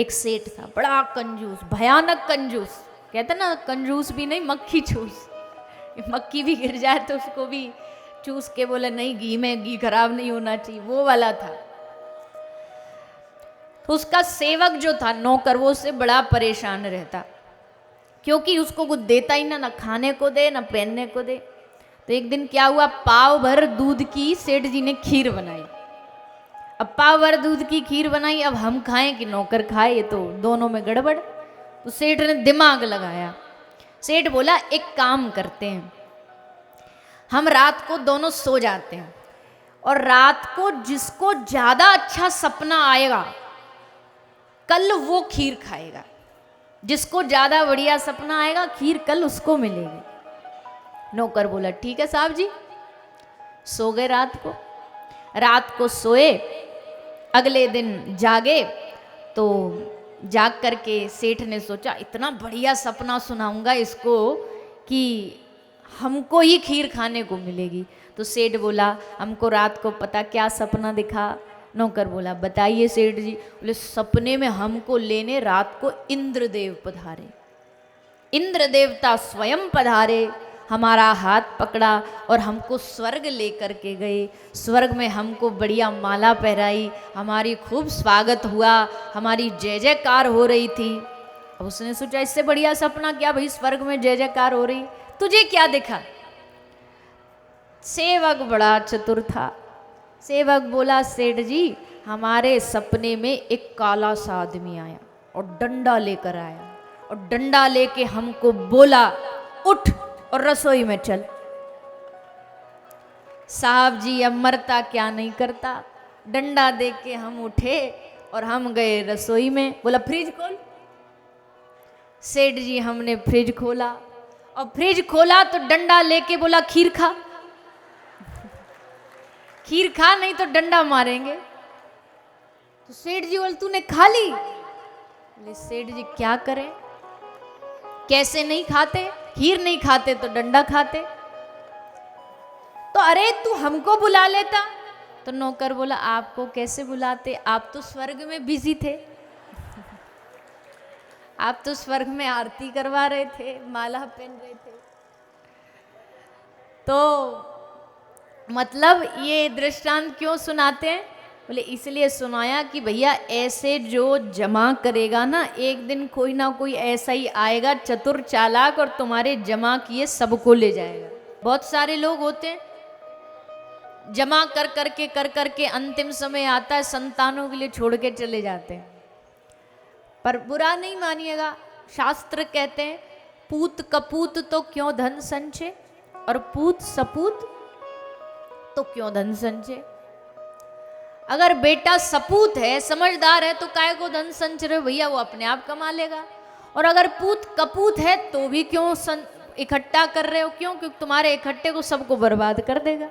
एक सेठ था, बड़ा कंजूस, भयानक कंजूस। कहते ना, कंजूस भी नहीं, मक्खी चूस। मक्खी भी गिर जाए तो उसको भी चूस के बोले नहीं, घी में घी खराब नहीं होना चाहिए, वो वाला था। तो उसका सेवक जो था, नौकर, वो उससे बड़ा परेशान रहता, क्योंकि उसको कुछ देता ही ना खाने को दे ना पहनने को दे। तो एक दिन क्या हुआ, पाव भर दूध की सेठ जी ने खीर बनाई। अब पाव भर दूध की खीर बनाई, अब हम खाएं कि नौकर खाए, ये तो दोनों में गड़बड़। तो सेठ ने दिमाग लगाया। सेठ बोला एक काम करते हैं, हम रात को दोनों सो जाते हैं, और रात को जिसको ज्यादा अच्छा सपना आएगा कल वो खीर खाएगा। जिसको ज्यादा बढ़िया सपना आएगा खीर कल उसको मिलेगी। नौकर बोला ठीक है साहब जी। सो गए रात को सोए। अगले दिन जागे तो जाग करके सेठ ने सोचा इतना बढ़िया सपना सुनाऊंगा इसको कि हमको ही खीर खाने को मिलेगी। तो सेठ बोला हमको रात को पता क्या सपना दिखा। नौकर बोला बताइए सेठ जी। बोले सपने में हमको लेने रात को इंद्रदेव पधारे, इंद्र देवता स्वयं पधारे, हमारा हाथ पकड़ा और हमको स्वर्ग लेकर के गए। स्वर्ग में हमको बढ़िया माला पहराई, हमारी खूब स्वागत हुआ, हमारी जय जयकार हो रही थी। अब उसने सोचा इससे बढ़िया सपना क्या भाई, स्वर्ग में जय जयकार हो रही, तुझे क्या दिखा। सेवक बड़ा चतुर था। सेवक बोला सेठ जी हमारे सपने में एक काला सा आदमी आया और डंडा लेकर आया, और डंडा लेके हमको बोला उठ और रसोई में चल। साहब जी अब मरता क्या नहीं करता, डंडा देख के हम उठे और हम गए रसोई में। बोला फ्रिज खोल। सेठ जी हमने फ्रिज खोला, और फ्रिज खोला तो डंडा लेके बोला खीर खा। खीर खा नहीं तो डंडा मारेंगे। तो सेठ जी बोले तूने खा ली। बोले सेठ जी क्या करें, कैसे नहीं खाते, खीर नहीं खाते तो डंडा खाते। तो अरे तू हमको बुला लेता। तो नौकर बोला आपको कैसे बुलाते, आप तो स्वर्ग में बिजी थे, आप तो स्वर्ग में आरती करवा रहे थे, माला पहन रहे थे। तो मतलब ये दृष्टांत क्यों सुनाते हैं, बोले इसलिए सुनाया कि भैया ऐसे जो जमा करेगा ना, एक दिन कोई ना कोई ऐसा ही आएगा चतुर चालाक, और तुम्हारे जमा किए सबको ले जाएगा। बहुत सारे लोग होते हैं जमा कर करके अंतिम समय आता है संतानों के लिए छोड़ के चले जाते हैं। पर बुरा नहीं मानिएगा, शास्त्र कहते हैं पूत कपूत तो क्यों धन संचय, और पूत सपूत तो क्यों धन संचय। अगर बेटा सपूत है, समझदार है, तो काय को धन संचय रहे भैया, वो अपने आप कमा लेगा। और अगर पूत कपूत है तो भी क्यों इकट्ठा कर रहे हो, क्यों, क्योंकि तुम्हारे इकट्ठे को सबको बर्बाद कर देगा।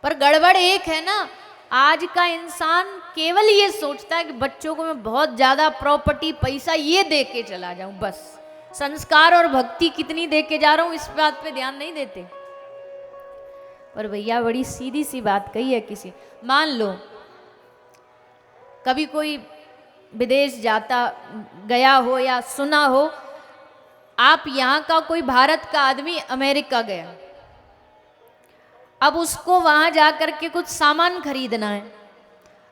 पर गड़बड़ एक है ना, आज का इंसान केवल ये सोचता है कि बच्चों को मैं बहुत ज्यादा प्रॉपर्टी पैसा ये दे के चला जाऊं, बस संस्कार और भक्ति कितनी दे के जा रहा हूं इस बात पे ध्यान नहीं देते। पर भैया बड़ी सीधी सी बात कही है किसी, मान लो कभी कोई विदेश जाता गया हो या सुना हो, आप यहाँ का कोई भारत का आदमी अमेरिका गया, अब उसको वहां जाकर के कुछ सामान खरीदना है।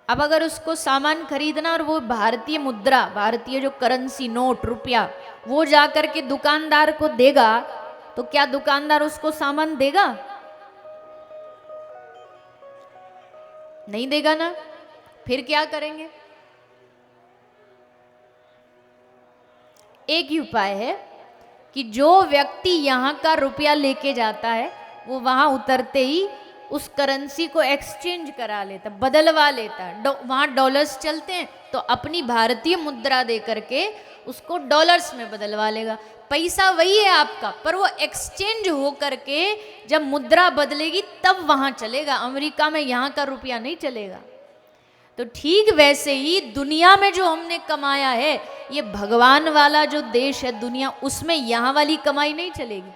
अब अगर उसको सामान खरीदना और वो भारतीय मुद्रा, भारतीय जो करेंसी नोट रुपया, वो जाकर के दुकानदार को देगा, तो क्या दुकानदार उसको सामान देगा? नहीं देगा ना। फिर क्या करेंगे? एक ही उपाय है कि जो व्यक्ति यहाँ का रुपया लेके जाता है वो वहां उतरते ही उस करेंसी को एक्सचेंज करा लेता, बदलवा लेता। वहां डॉलर्स चलते हैं तो अपनी भारतीय मुद्रा दे करके उसको डॉलर्स में बदलवा लेगा। पैसा वही है आपका, पर वो एक्सचेंज हो करके जब मुद्रा बदलेगी तब वहां चलेगा। अमेरिका में यहाँ का रुपया नहीं चलेगा। तो ठीक वैसे ही दुनिया में जो हमने कमाया है, ये भगवान वाला जो देश है दुनिया, उसमें यहाँ वाली कमाई नहीं चलेगी।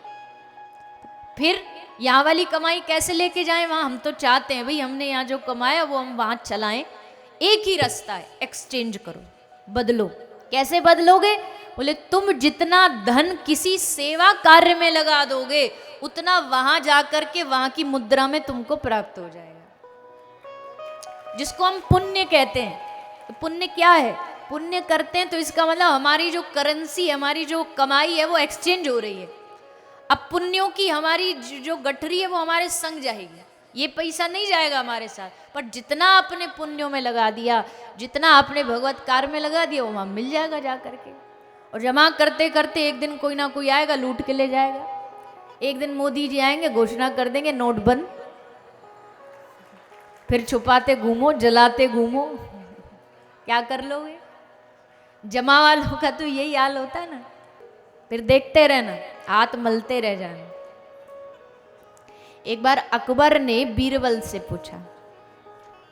फिर यहाँ वाली कमाई कैसे लेके जाएं वहाँ? हम तो चाहते हैं भाई हमने यहाँ जो कमाया वो हम वहाँ चलाएं, एक ही रास्ता है, एक्सचेंज करो, बदलो। कैसे बदलोगे? बोले तुम जितना धन किसी सेवा कार्य में लगा दोगे उतना वहां जाकर के वहां की मुद्रा में तुमको प्राप्त हो जाएगा, जिसको हम पुण्य कहते हैं। तो पुण्य क्या है? पुण्य करते हैं तो इसका मतलब हमारी जो करेंसी, हमारी जो कमाई है वो एक्सचेंज हो रही है। अब पुण्यों की हमारी जो गठरी है वो हमारे संग जाएगी, ये पैसा नहीं जाएगा हमारे साथ, पर जितना आपने पुण्यों में लगा दिया, जितना आपने भगवत कार्य में लगा दिया वो वहां मिल जाएगा जा करके। और जमा करते करते एक दिन कोई ना कोई आएगा लूट के ले जाएगा। एक दिन मोदी जी आएंगे, घोषणा कर देंगे नोट बंद, फिर छुपाते घूमो, जलाते घूमो, क्या कर लोगे? जमा वालों का तो यही हाल होता है ना, फिर देखते रहना, हाथ मलते रह जाना। एक बार अकबर ने बीरबल से पूछा,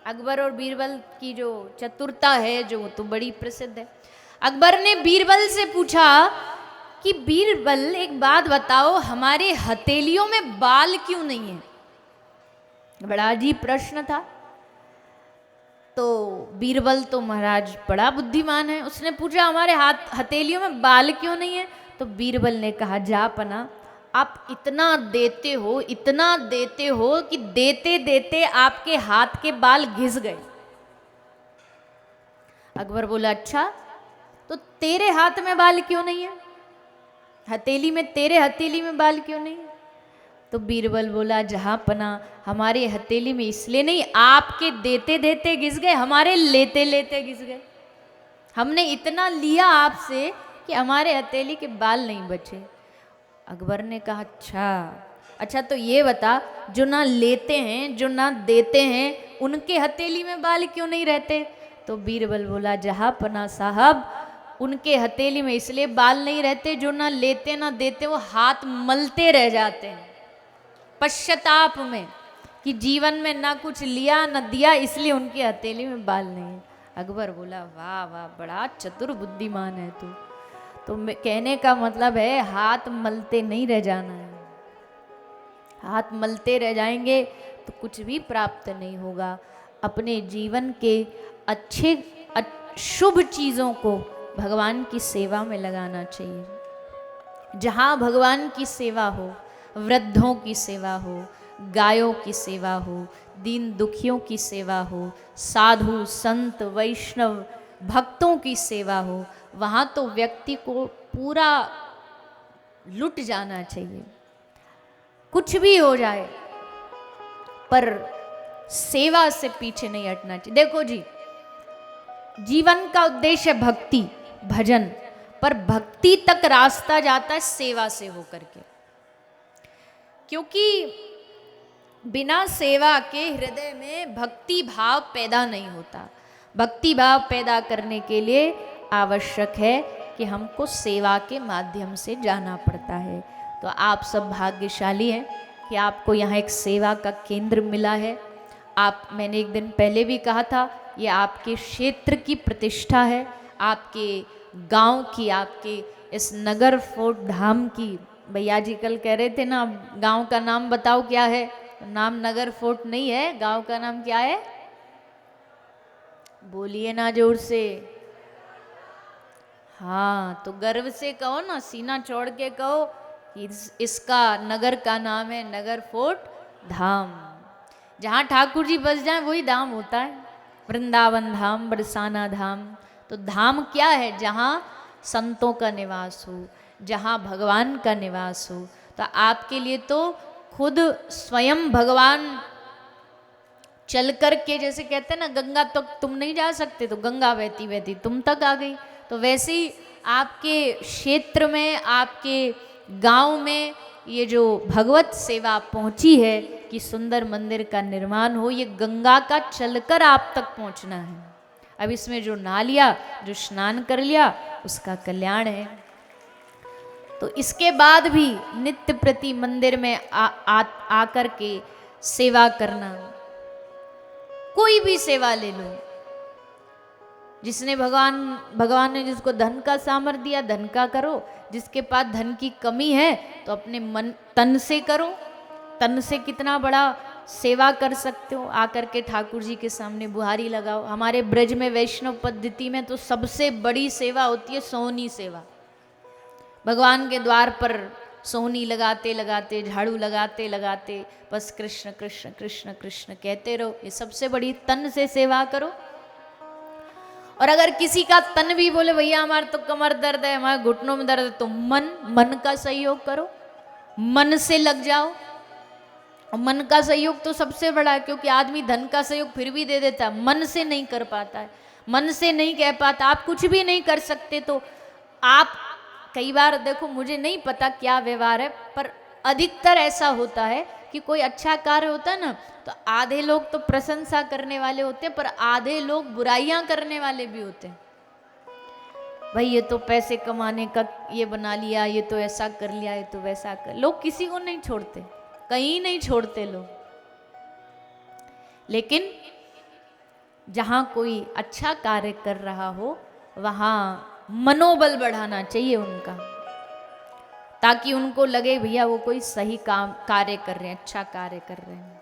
अकबर और बीरबल की जो चतुरता है जो तो बड़ी प्रसिद्ध है। अकबर ने बीरबल से पूछा कि बीरबल एक बात बताओ, हमारे हथेलियों में बाल क्यों नहीं है? बड़ा अजीब प्रश्न था। तो बीरबल तो महाराज बड़ा बुद्धिमान है, उसने पूछा हमारे हथेलियों में बाल क्यों नहीं है? तो बीरबल ने कहा, जापना आप इतना देते हो, इतना देते हो कि देते देते आपके हाथ के बाल घिस गए। अकबर बोला, अच्छा तो तेरे हाथ में बाल क्यों नहीं है? हथेली में, तेरे हथेली में बाल क्यों नहीं है? तो बीरबल बोला, जहां पना हमारे हथेली में इसलिए नहीं, आपके देते देते घिस गए, हमारे लेते लेते घिस गए। हमने इतना लिया आपसे कि हमारे हथेली के बाल नहीं बचे। अकबर ने कहा, अच्छा तो ये बता, जो ना लेते हैं, जो ना देते हैं, उनके हथेली में बाल क्यों नहीं रहते? तो बीरबल बोला, जहां पना साहब उनके हथेली में इसलिए बाल नहीं रहते, जो ना लेते ना देते वो हाथ मलते रह जाते हैं पश्चाताप में कि जीवन में ना कुछ लिया ना दिया, इसलिए उनकी हथेली में बाल नहीं है। अकबर बोला, वाह वाह, बड़ा चतुर बुद्धिमान है तू। तो कहने का मतलब है हाथ मलते नहीं रह जाना है। हाथ मलते रह जाएंगे तो कुछ भी प्राप्त नहीं होगा। अपने जीवन के अच्छे शुभ चीज़ों को भगवान की सेवा में लगाना चाहिए। जहाँ भगवान की सेवा हो, वृद्धों की सेवा हो, गायों की सेवा हो, दीन दुखियों की सेवा हो, साधु संत वैष्णव भक्तों की सेवा हो, वहाँ तो व्यक्ति को पूरा लुट जाना चाहिए। कुछ भी हो जाए पर सेवा से पीछे नहीं हटना चाहिए। देखो जी, जीवन का उद्देश्य है भक्ति भजन, पर भक्ति तक रास्ता जाता है सेवा से होकर के, क्योंकि बिना सेवा के हृदय में भक्ति भाव पैदा नहीं होता। भक्ति भाव पैदा करने के लिए आवश्यक है कि हमको सेवा के माध्यम से जाना पड़ता है। तो आप सब भाग्यशाली हैं कि आपको यहाँ एक सेवा का केंद्र मिला है। आप, मैंने एक दिन पहले भी कहा था, ये आपके क्षेत्र की प्रतिष्ठा है, आपके गांव की, आपके इस नगर फोर्ट धाम की। भैया जी कल कह रहे थे ना, गांव का नाम बताओ क्या है? नाम नगर फोर्ट नहीं है, गांव का नाम क्या है? बोलिए ना जोर से। हाँ, तो गर्व से कहो ना, सीना चौड़ के कहो कि इसका नगर का नाम है नगर फोर्ट धाम। जहाँ ठाकुर जी बस जाए वही धाम होता है। वृंदावन धाम, बरसाना धाम। तो धाम क्या है? जहाँ संतों का निवास हो, जहाँ भगवान का निवास हो। तो आपके लिए तो खुद स्वयं भगवान चल कर के, जैसे कहते हैं ना, गंगा तक तो तुम नहीं जा सकते, तो गंगा बहती बहती तुम तक आ गई। तो वैसे ही आपके क्षेत्र में, आपके गांव में ये जो भगवत सेवा पहुंची है कि सुंदर मंदिर का निर्माण हो, ये गंगा का चलकर आप तक पहुंचना है। अब इसमें जो नहा लिया, जो स्नान कर लिया, उसका कल्याण है। तो इसके बाद भी नित्य प्रति मंदिर में आकर के सेवा करना, कोई भी सेवा ले लो। जिसने भगवान ने जिसको धन का सामर्थ्य दिया, धन का करो। जिसके पास धन की कमी है तो अपने मन तन से करो। तन से कितना बड़ा सेवा कर सकते हो, आकर के ठाकुर जी के सामने बुहारी लगाओ। हमारे ब्रज में वैष्णव पद्धति में तो सबसे बड़ी सेवा होती है सोहनी सेवा। भगवान के द्वार पर सोहनी लगाते लगाते, झाड़ू लगाते लगाते बस कृष्ण कृष्ण कृष्ण कृष्ण कहते रहो। ये सबसे बड़ी तन से सेवा करो। और अगर किसी का तन भी बोले भैया हमारे तो कमर दर्द है, हमारे घुटनों में दर्द है, तो मन का सहयोग करो, मन से लग जाओ। और मन का सहयोग तो सबसे बड़ा है, क्योंकि आदमी धन का सहयोग फिर भी दे देता है, मन से नहीं कर पाता है, मन से नहीं कह पाता। आप कुछ भी नहीं कर सकते, तो आप कई बार देखो, मुझे नहीं पता क्या व्यवहार है, पर अधिकतर ऐसा होता है कि कोई अच्छा कार्य होता है ना, तो आधे लोग तो प्रशंसा करने वाले होते हैं, पर आधे लोग बुराइयां करने वाले भी होते हैं। भाई ये तो पैसे कमाने का ये बना लिया, ये तो ऐसा कर लिया, ये तो वैसा कर। लोग किसी को नहीं छोड़ते, कहीं नहीं छोड़ते लोग। लेकिन जहां कोई अच्छा कार्य कर रहा हो वहां मनोबल बढ़ाना चाहिए उनका, ताकि उनको लगे भैया वो कोई सही काम कार्य कर रहे हैं, अच्छा कार्य कर रहे हैं।